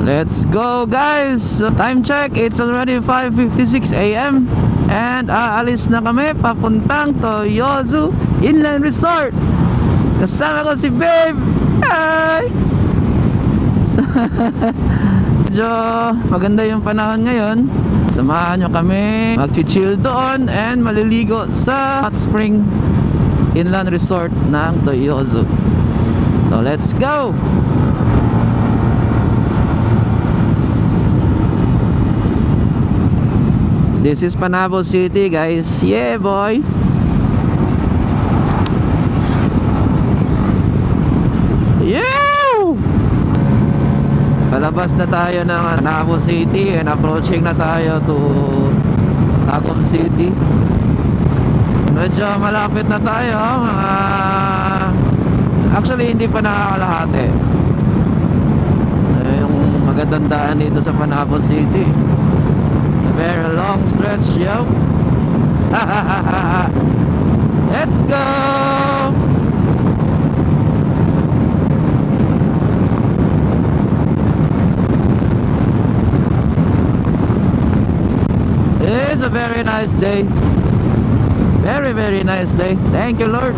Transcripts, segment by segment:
Let's go guys! Time check, it's already 5:56 a.m. And aalis na kami papuntang Toyosu Inland Resort. Kasama ko si Babe. Hi! Medyo maganda yung panahon ngayon. Samahan nyo kami mag-chill doon and maliligo sa Hot Spring Inland Resort ng Toyosu. So let's go! This is Panabo City guys. Yeah boy. Yeah! Palabas na tayo ng Panabo City and approaching na tayo to Tacom City. Medyo malapit na tayo. Actually hindi pa nakakalahati. Yung magandang daan dito sa Panabo City. Very long stretch, yo. Let's go. It's a very nice day. Very, very nice day. Thank you, Lord.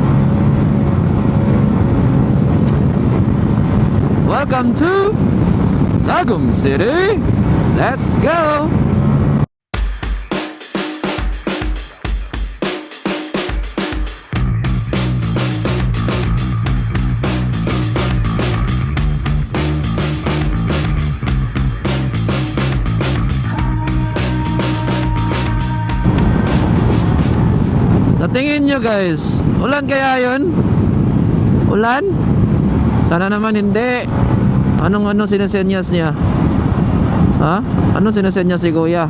Welcome to Tacom City. Let's go. Tingin nyo guys, ulan kaya yun? Ulan? Sana naman hindi. Anong sinesenyas niya? Ha? Anong sinesenyas si kuya?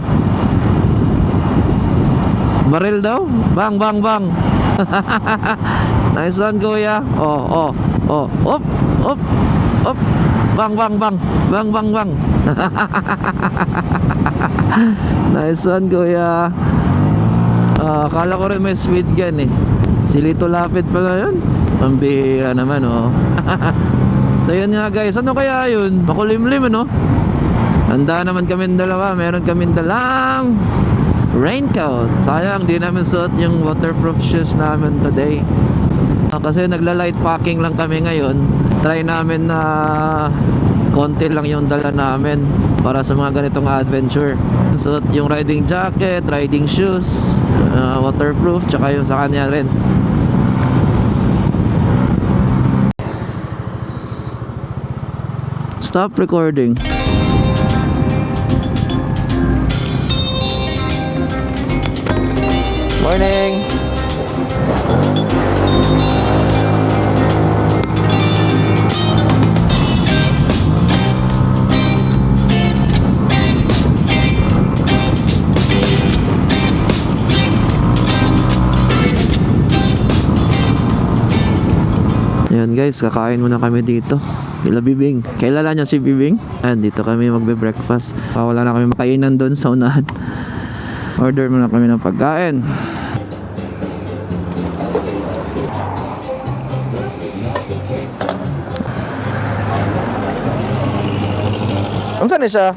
Baril daw? Bang bang bang. Nice one kuya. Oh. Op. Bang bang bang. Bang bang bang. Nice one kuya. Akala ko rin may speed gun eh. Si Lito Lapid pala yun. Ang bihira naman oh. So yun nga guys, ano kaya yun? Makulimlim ano? Handa naman kami dalawa. Meron kami dalang raincoat. Sayang di namin suot yung waterproof shoes namin today. Kasi nagla-light packing lang kami ngayon. Try namin na konti lang yung dala namin para sa mga ganitong adventure. Suot yung riding jacket, riding shoes, waterproof, tsaka yung sa kanya rin. Stop recording. Morning. Ayan guys, kakain muna kami dito. Kila Bibing. Kailala niyo si Bibing? Ayan, dito kami magbe-breakfast. Wala na kami makainan doon sa unahan. Order muna kami ng pagkain. Ang saan siya?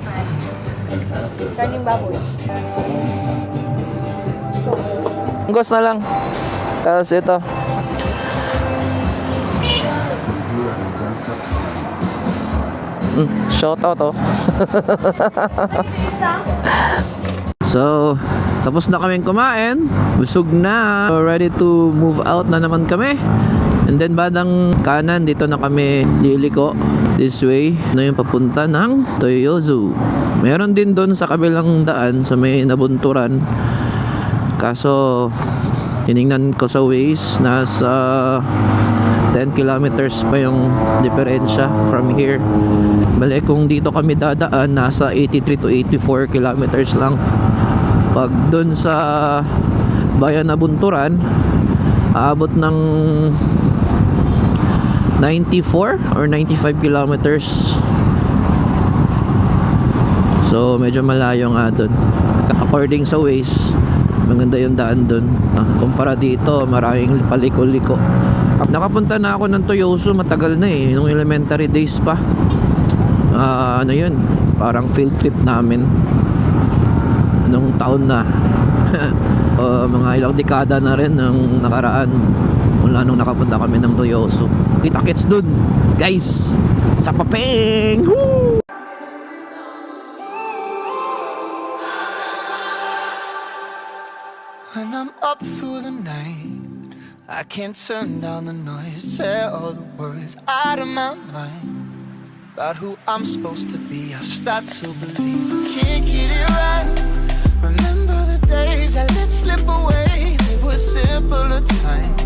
Karning baboy. Anggos na lang. Tapos ito. Shout out oh. So, tapos na kaming kumain. Busog na. Ready to move out na naman kami. And then badang kanan dito na kami liliko. This way na yung papunta ng Toyosu. Meron din doon sa kabilang daan sa may nabunturan. Kaso tiningnan ko sa Waze, nasa 10 kilometers pa yung diferensya from here. Bale kung dito kami dadaan, nasa 83 to 84 kilometers lang. Pag dun sa bayan na Bunturan, aabot ng 94 or 95 kilometers. So medyo malayo nga dun. According sa Waze, maganda yung daan dun. Kumpara dito, maraming paliko-liko. Nakapunta na ako ng Toyosu matagal na eh, nung elementary days pa. Ano yun, parang field trip namin. Anong taon na? Mga ilang dekada na rin ng nakaraan mula nung nakapunta kami ng Toyoso. Kita-kits dun, guys, sa Papeng. Woo! When I'm up through the night, I can't turn down the noise. Tear all the worries out of my mind about who I'm supposed to be. I start to believe I can't get it right. Remember the days I let slip away. They were simpler times.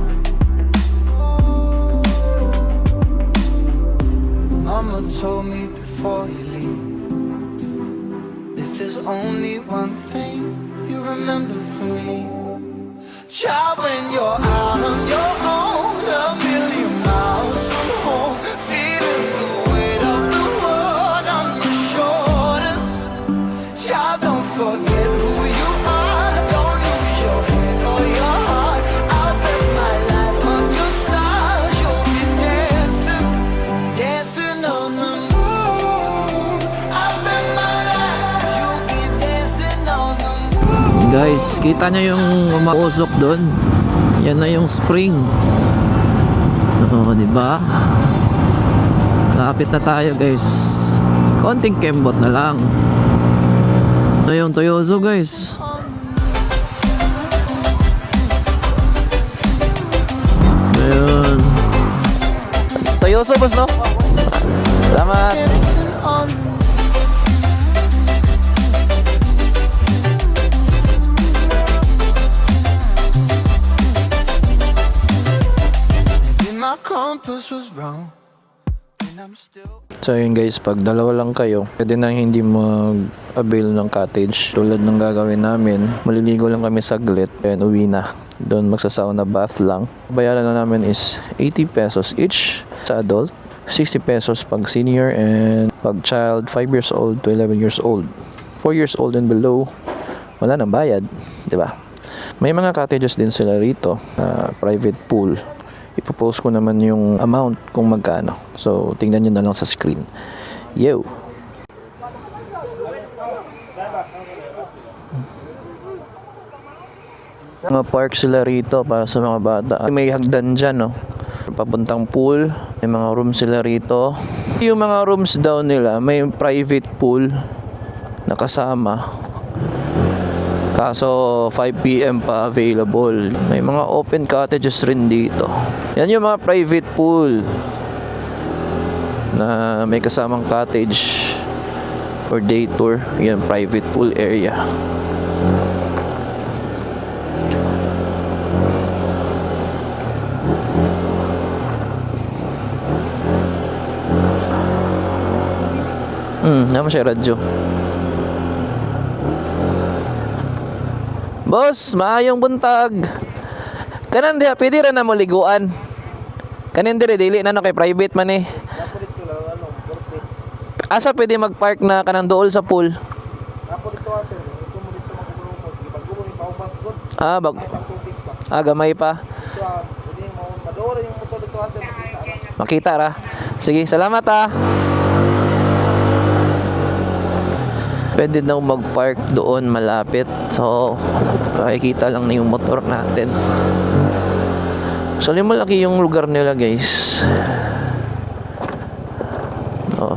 Mama told me before you leave, if there's only one thing you remember from me, child, when you're out on your own, a million miles from home, feeling the weight of the world on your shoulders. Child, don't forget who you are, don't lose your head or your heart. I'll bet my life on your stars. You'll be dancing, dancing on the moon. I'll bet my life you'll be dancing on the moon. Guys, kita nyo yung umausok doon. Yan na yung spring. Oo, di ba? Lapit na tayo, guys. Konting kembot na lang. Ito yung Toyoso, guys. Ayun. Toyoso, boss, no? Salamat. Dancing on the my compass was wrong, and I'm still. So yun guys, pag dalawa lang kayo, pwede nang hindi mag-avail ng cottage. Tulad ng gagawin namin, maliligo lang kami saglit, then uwi na. Doon magsasauna bath lang. Bayaran na namin is 80 pesos each sa adult, 60 pesos pag senior, and pag child 5 years old to 11 years old. 4 years old and below, wala nang bayad, di ba? May mga cottages din sila rito, private pool. Ipopost ko naman yung amount kung magkano. So, tingnan nyo na lang sa screen. Yo! Mga park sila rito para sa mga bata. May hagdan dyan, no? Papuntang pool. May mga rooms sila rito. Yung mga rooms daw nila, may private pool na kasama. Kaso 5 PM pa available. May mga open cottages rin dito. Yan yung mga private pool na may kasamang cottage or day tour. Yan, private pool area. Naman siya radyo. Boss, maayong buntag. Kanan diha, pwede rin na mo liguan. Kanin dire, dili na no kay private man eh. Asa pwede mag-park na kanang dool sa pool? Gamay pa. Makita ra. Sige, salamat ah. Pwede daw mag-park doon malapit. So, makikita lang na yung motor natin. So, malaki yung lugar nila, guys. Oh.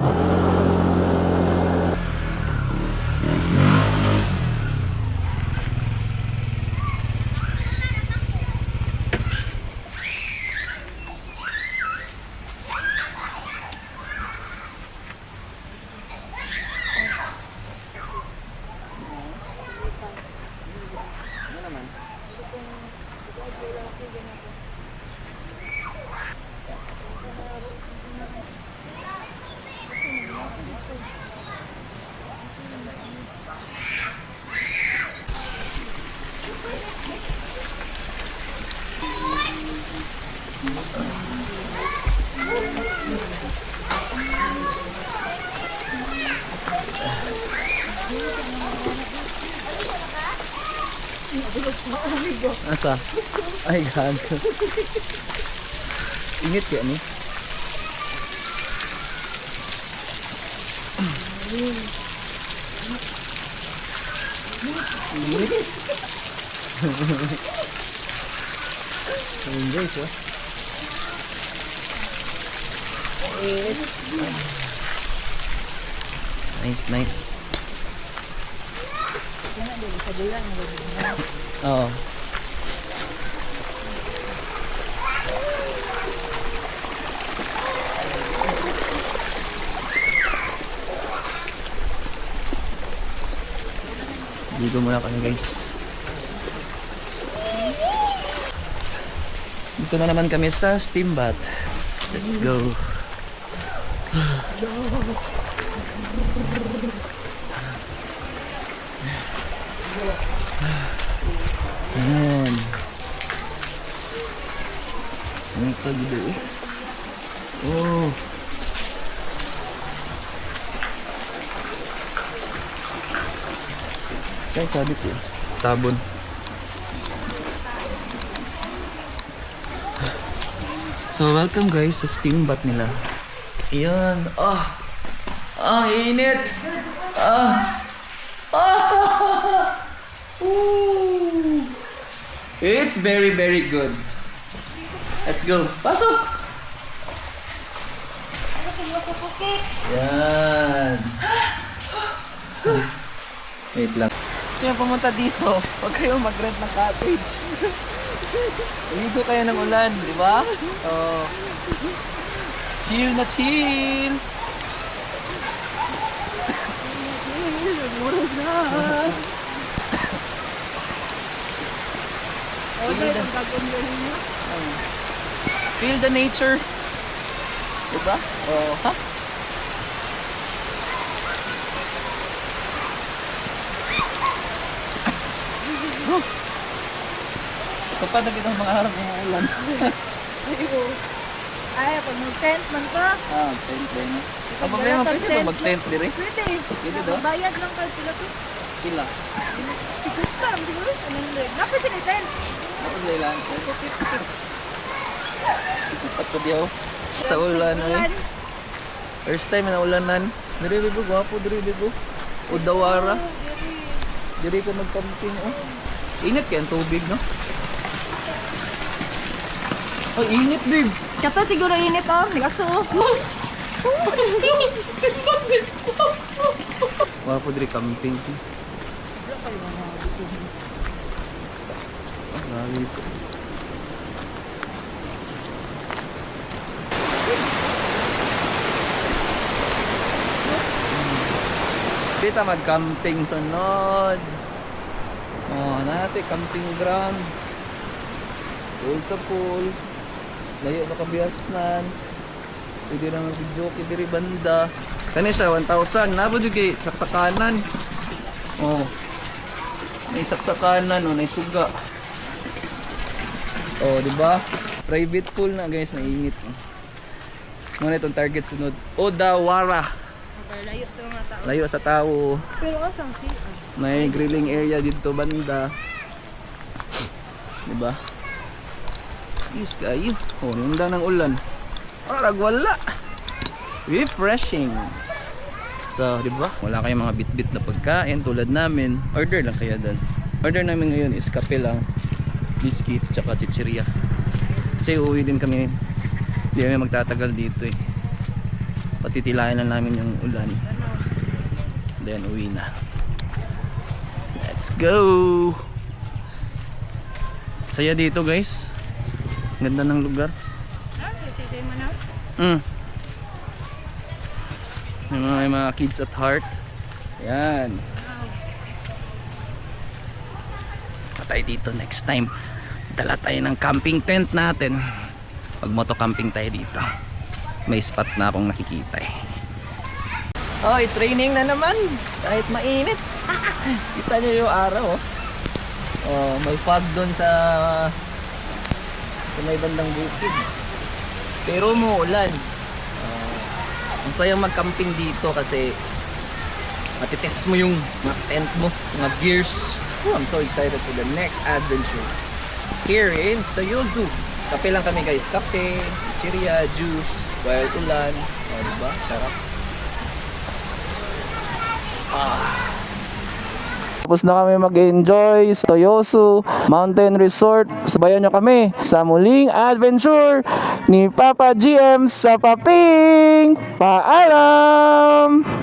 Asa? Ay, gago. Init ya ni? Ayun guys, oh. Nice, nice. Oo. Dito muna kami guys. Dito na naman kami sa steam bath. Let's go. Ayan. Ang kagdo eh. Oh. Kaya sabi ko, sabon. So welcome guys sa steam bath nila. Ayan. Ah. Ah, init. Ah. Ah. Ooh. It's very very good. Let's go. Pasok. Yan. Wait lang. Gusto nyo pumunta dito, huwag kayong mag-rent ng cottage. Uligo kayo ng ulan, di ba? Oh. Chill na chill. Murag na. Feel the nature. Diba? Oh, ha? Kapag nakita ang mga harap ng ulan. Ay, pag mag-tent man ka. Ah, tent din. Ang problema, pwede ba mag-tent din rin? Pwede. Pwede daw? Bayad lang kayo pila to. Pila. Tikot ka, siguro. Napit din tent. Kapag laylaan ko. Isipat ko diyaw. Sa ulan eh. First time na ulanan. Diri bibo, gwapo diri bibo. Udawara. Diri ka mag-camping oh. Init kaya ang tubig no? Ay, init babe. Kato siguro init oh. Nagakso oh. Gwapo diri camping. Ah, grabe ito. Kita mag-camping sunod. Oh, natin camping ground. Pool sa pool. Layo sa kabihasnan. Pwede na mag-video diri banda. Kani siya 1,000. Nabo jud kay saksakanan. Oh. May saksakanan, oh, may suga. Oh, di ba? Private pool na guys, naingit. Muna itong target sunod. Odawara. Layo sa mga tao. Layo sa tao. Pero asang si May grilling area dito banda. Diba? Ayos kayo. Oh, nunda ng ulan. Parang wala. Refreshing. So, diba? Wala kayong mga bit-bit na pagkain tulad namin. Order lang kaya dal. Order namin ngayon is kape lang, biscuit, tsaka chichirya. Kasi uuwi din kami. Hindi kami magtatagal dito eh. Patitilayan lang namin yung ulan. Then uwi na. Let's go! Saya dito guys. Ganda ng lugar. Sisisay mo na. May mga kids at heart. Yan. Patay dito next time. Dala tayo ng camping tent natin. Pag moto camping tayo dito. May spot na akong nakikita eh. Oh, it's raining na naman. Kahit mainit. Kita niyo yung araw oh. Oh, may fog doon sa may bandang bukid. Pero umuulan. Ang sayang mag-camping dito kasi matitest mo yung mga tent mo, mga gears. Oh, I'm so excited for the next adventure here in Toyosu. Kape lang kami guys, kape, chiria, juice, while ulan. O diba? Sarap. Tapos na kami mag-enjoy sa Toyosu Mountain Resort. Subayan nyo kami sa muling adventure ni Papa GM sa Paping. Paalam!